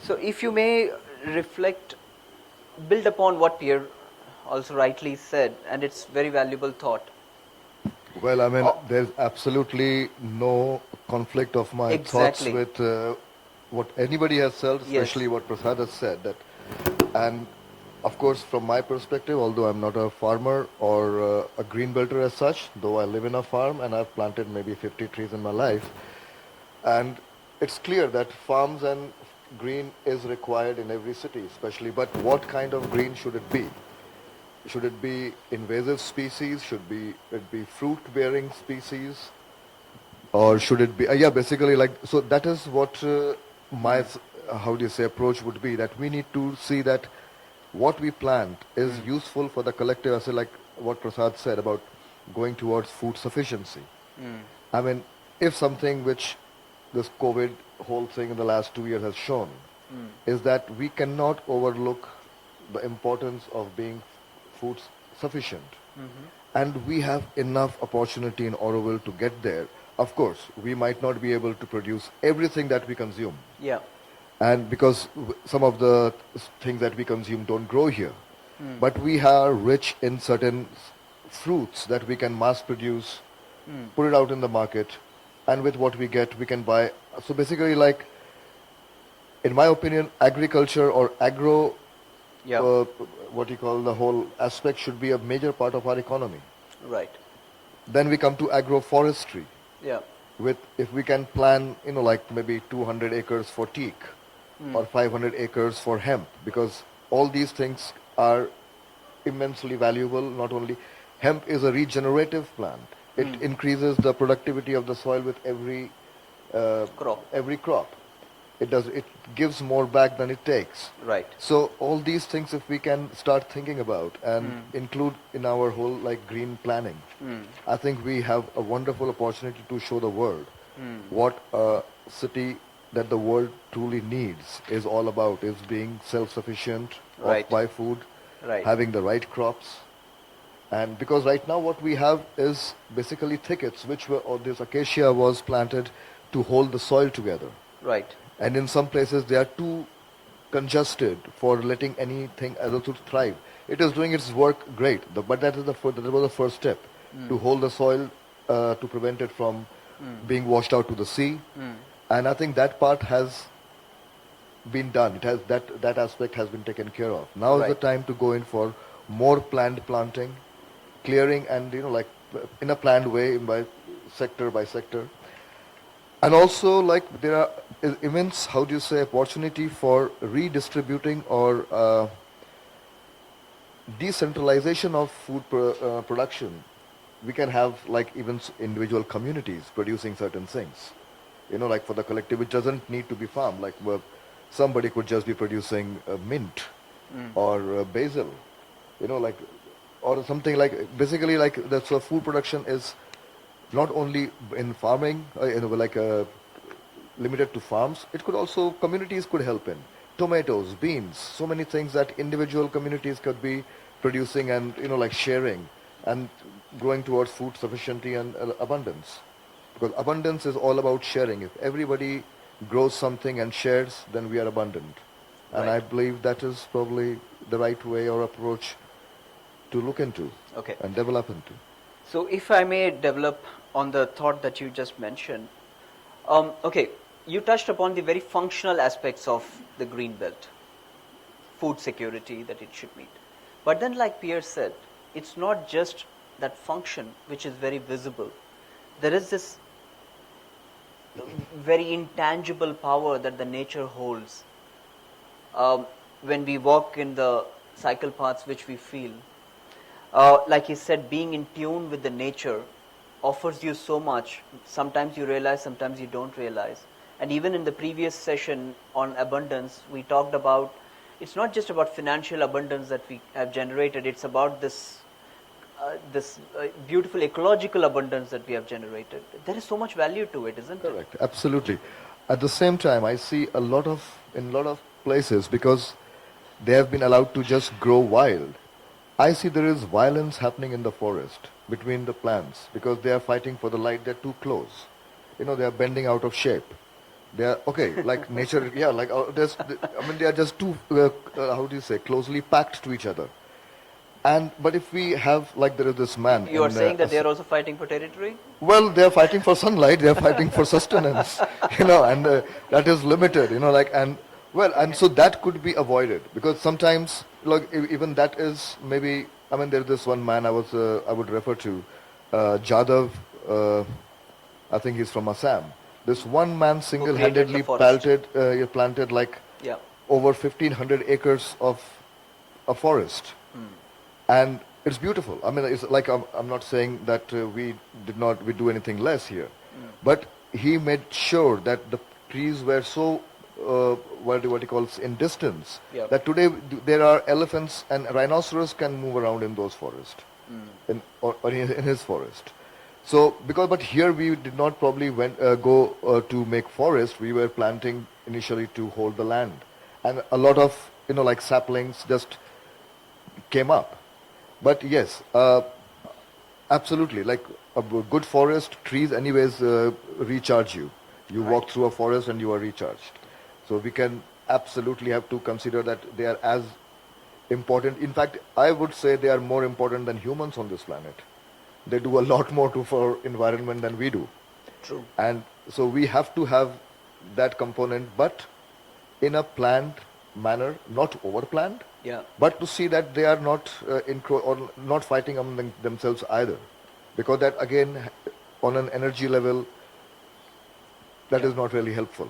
So if you may reflect, build upon what Pierre also rightly said, and it's very valuable thought. Well, I mean, Oh, there's absolutely no conflict of my thoughts exactly. with what anybody has said, Yes. especially what Prasad has said. That, and of course, from my perspective, although I'm not a farmer or a green belter as such, though I live in a farm and I've planted maybe 50 trees in my life, and it's clear that farms and green is required in every city, especially. But what kind of green should it be? Should it be invasive species? It be fruit-bearing species? Or should it be, yeah, basically like, so that is what my, how do you say, approach would be, that we need to see that what we plant is useful for the collective, as like what Prasad said about going towards food sufficiency. I mean, if something which this COVID whole thing in the last 2 years has shown is that we cannot overlook the importance of being food sufficient. And we have enough opportunity in Auroville to get there. Of course, we might not be able to produce everything that we consume. Yeah. And because some of the things that we consume don't grow here. But we are rich in certain fruits that we can mass produce, put it out in the market, and with what we get, we can buy. So basically, like, in my opinion, agriculture or agro, Yeah. uh, what you call the whole aspect, should be a major part of our economy. Right. Then we come to agroforestry. Yeah. With, if we can plan, like maybe 200 acres for teak or 500 acres for hemp, because all these things are immensely valuable. Not only hemp is a regenerative plant, it increases the productivity of the soil with Crop. every crop. It gives more back than it takes. Right. So all these things, if we can start thinking about and include in our whole like green planning, I think we have a wonderful opportunity to show the world what a city that the world truly needs is all about, is being self-sufficient, Right. of buy food, Right. having the right crops. And because right now what we have is basically thickets, which were, or this acacia was planted to hold the soil together. Right. And in some places they are too congested for letting anything else to thrive. It is doing its work great, but that was the first step to hold the soil, to prevent it from being washed out to the sea. And I think that part has been done. It has that aspect has been taken care of. Now is the Right. time to go in for more planned planting, clearing, and like in a planned way by sector. And also, like, there are immense, how do you say, opportunity for redistributing or decentralization of production. We can have like even individual communities producing certain things. Like for the collective, it doesn't need to be farmed. Like somebody could just be producing mint or basil, like, or something like, basically like the so food production is not only in farming, like limited to farms. It could also, communities could help in tomatoes, beans, so many things that individual communities could be producing and like sharing and growing towards food sufficiency and abundance. Because abundance is all about sharing. If everybody grows something and shares, then we are abundant. And I Right. believe that is probably the right way or approach to look into Okay. and develop into. So if I may develop on the thought that you just mentioned, okay, you touched upon the very functional aspects of the green belt, food security that it should meet. But then, like Pierre said, it's not just that function which is very visible. There is this very intangible power that the nature holds. When we walk in the cycle paths which we feel, like he said, being in tune with the nature offers you so much. Sometimes you realize, sometimes you don't realize. And even in the previous session on abundance, we talked about, it's not just about financial abundance that we have generated, it's about this beautiful ecological abundance that we have generated. There is so much value to it, isn't it? Correct, absolutely. At the same time, I see in a lot of places, because they have been allowed to just grow wild. I see there is violence happening in the forest between the plants because they are fighting for the light. They're too close. They are bending out of shape. They are okay, like nature. Yeah, like I mean, they are just too. How do you say? Closely packed to each other. And but if we have like there is this man You are in saying that they are also fighting for territory? well, they are fighting for sunlight. They are fighting for sustenance, and that is limited, like and well, and Okay. so that could be avoided because sometimes, like even that is maybe. I mean, there's this one man I would refer to, Jadav. Uh, I think he's from Assam. This one man Who created the single-handedly forest? planted like Yeah. over 1,500 acres of a forest, and it's beautiful. I mean, it's like I'm not saying that we do anything less here, but he made sure that the trees were so what he calls in distance Yeah. that today there are elephants and rhinoceros can move around in those forests, or in his forest. So but here we did not probably go to make forest. We were planting initially to hold the land, and a lot of like saplings just came up. But yes, absolutely. Like a good forest, trees anyways recharge you. You walk through a forest and you are recharged. So we can absolutely have to consider that they are as important. In fact, I would say they are more important than humans on this planet. They do a lot more for environment than we do. True. And so we have to have that component, but in a planned manner, not over-planned, Yeah. but to see that they are not or not fighting among themselves either, because that again, on an energy level, that Yeah. is not really helpful.